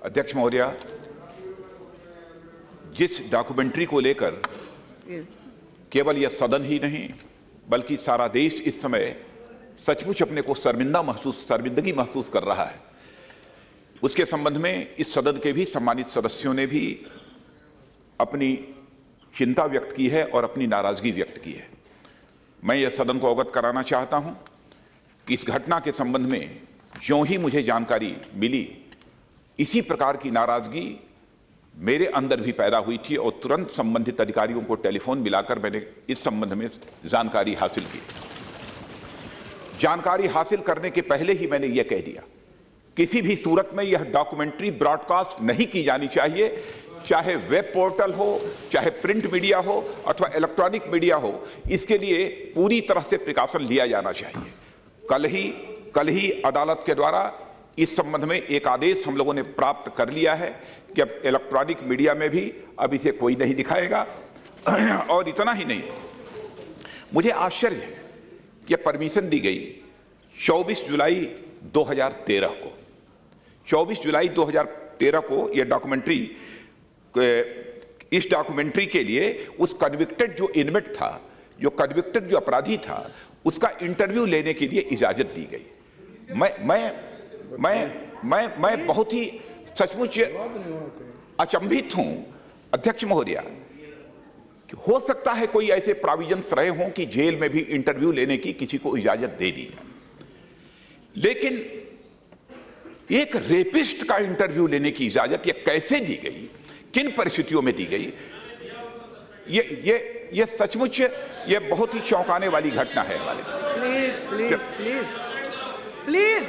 अध्यक्ष महोदया, जिस डॉक्यूमेंट्री को लेकर केवल यह सदन ही नहीं बल्कि सारा देश इस समय सचमुच अपने को शर्मिंदगी महसूस कर रहा है, उसके संबंध में इस सदन के भी सम्मानित सदस्यों ने भी अपनी चिंता व्यक्त की है और अपनी नाराजगी व्यक्त की है। मैं यह सदन को अवगत कराना चाहता हूं कि इस घटना के संबंध में ज्यों ही मुझे जानकारी मिली, इसी प्रकार की नाराजगी मेरे अंदर भी पैदा हुई थी और तुरंत संबंधित अधिकारियों को टेलीफोन मिलाकर मैंने इस संबंध में जानकारी हासिल की। जानकारी हासिल करने के पहले ही मैंने यह कह दिया, किसी भी सूरत में यह डॉक्यूमेंट्री ब्रॉडकास्ट नहीं की जानी चाहिए, चाहे वेब पोर्टल हो, चाहे प्रिंट मीडिया हो अथवा इलेक्ट्रॉनिक मीडिया हो। इसके लिए पूरी तरह से प्रिकॉशन लिया जाना चाहिए। कल ही अदालत के द्वारा इस संबंध में एक आदेश हम लोगों ने प्राप्त कर लिया है कि अब इलेक्ट्रॉनिक मीडिया में भी अब इसे कोई नहीं दिखाएगा। और इतना ही नहीं, मुझे आश्चर्य है कि परमिशन दी गई 24 जुलाई 2013 को। 24 जुलाई 2013 को यह डॉक्यूमेंट्री, इस डॉक्यूमेंट्री के लिए उस कन्विक्टेड जो इनमेट था, जो कन्विक्टेड जो अपराधी था, उसका इंटरव्यू लेने के लिए इजाजत दी गई। मैं बहुत ही सचमुच अचंभित हूं अध्यक्ष महोदया, हो सकता है कोई ऐसे प्रोविजंस रहे हों कि जेल में भी इंटरव्यू लेने की किसी को इजाजत दे दी, लेकिन एक रेपिस्ट का इंटरव्यू लेने की इजाजत ये कैसे दी गई, किन परिस्थितियों में दी गई? ये सचमुच ये बहुत ही चौंकाने वाली घटना है हमारे। प्लीज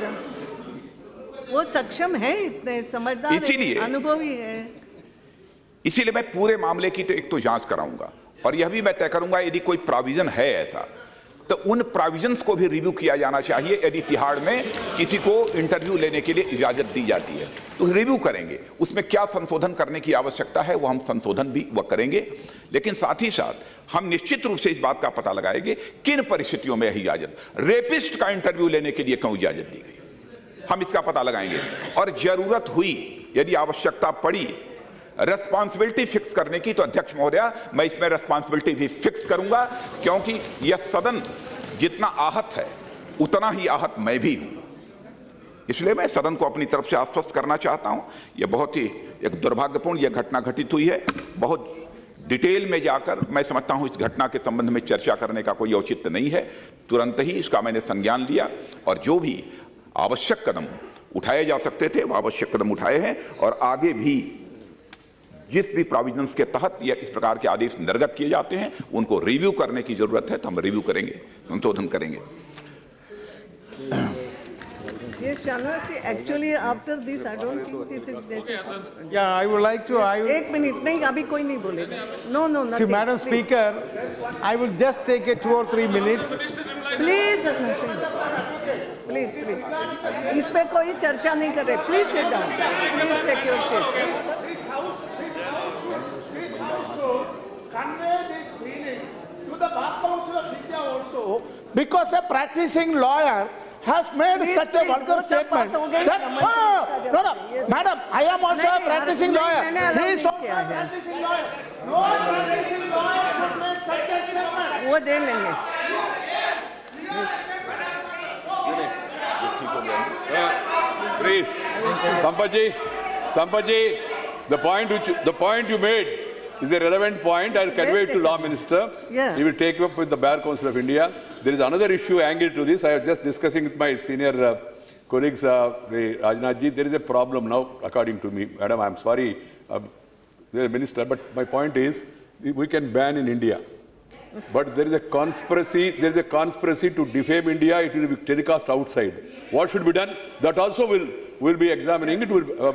वो सक्षम है, इतने समझदार, इसीलिए अनुभवी है। इसीलिए मैं पूरे मामले की तो एक तो जांच कराऊंगा और यह भी मैं तय करूंगा यदि कोई प्रोविजन है ऐसा तो उन प्रोविजंस को भी रिव्यू किया जाना चाहिए। यदि तिहाड़ में किसी को इंटरव्यू लेने के लिए इजाजत दी जाती है तो रिव्यू करेंगे, उसमें क्या संशोधन करने की आवश्यकता है वो हम संशोधन भी वह करेंगे। लेकिन साथ ही साथ हम निश्चित रूप से इस बात का पता लगाएंगे किन परिस्थितियों में यह इजाजत, रेपिस्ट का इंटरव्यू लेने के लिए क्यों इजाजत दी गई, हम इसका पता लगाएंगे। और जरूरत हुई, यदि आवश्यकता पड़ी रेस्पॉन्सिबिलिटी फिक्स करने की, तो अध्यक्ष महोदया मैं इसमें रेस्पॉन्सिबिलिटी भी फिक्स करूंगा, क्योंकि यह सदन जितना आहत है उतना ही आहत मैं भी हूं। इसलिए मैं सदन को अपनी तरफ से आश्वस्त करना चाहता हूं, यह बहुत ही एक दुर्भाग्यपूर्ण यह घटना घटित हुई है। बहुत डिटेल में जाकर मैं समझता हूं इस घटना के संबंध में चर्चा करने का कोई औचित्य नहीं है। तुरंत ही इसका मैंने संज्ञान लिया और जो भी आवश्यक कदम उठाए जा सकते थे वो आवश्यक कदम उठाए हैं और आगे भी जिस भी प्रोविजंस के तहत या इस प्रकार के आदेश निर्गत किए जाते हैं उनको रिव्यू करने की जरूरत है तो हम रिव्यू करेंगे, संशोधन करेंगे। Yes, Shahnawaz, actually after this I don't think this is necessary. Yeah, I would like to. एक मिनट नहीं, अभी कोई नहीं बोलेगा। No, nothing. See, Madam Speaker, I will just take a 2 or 3 minutes. Please, please. इस पे कोई चर्चा नहीं कर रहे। Please sit down. Please take your seat. Convey this feeling to the Bar Council of India also, because a practicing lawyer has made such a vulgar statement that no, madam, I am also a practicing lawyer. He is also a practicing lawyer. No practicing lawyer should make such a statement. वो दे लेंगे। Please, Sampath ji, the point you made is a relevant point. I'll convey it to Law Minister. Yeah. He will take it up with the Bar Council of India. There is another issue angle to this. I was just discussing with my senior colleagues, Rajnath ji. There is a problem now, according to me. Madam, I'm sorry, the Minister, but my point is, we can ban in India. But there is a conspiracy. There is a conspiracy to defame India. It will be telecast outside. What should be done? That also will be examining it.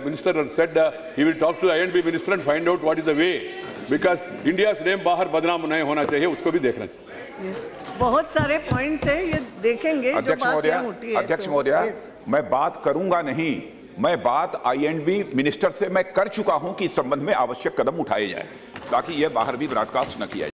Minister said he will talk to the INB minister and find out what is the way. Because India's name बाहर बदनाम नहीं होना चाहिए, उसको भी देखना चाहिए। बहुत सारे पॉइंट्स हैं, ये देखेंगे। अध्यक्ष महोदया, मैं बात करूंगा नहीं, मैं बात INB मिनिस्टर से मैं कर चुका हूं कि इस संबंध में आवश्यक कदम उठाए जाए ताकि यह बाहर भी ब्रॉडकास्ट न किया जाए।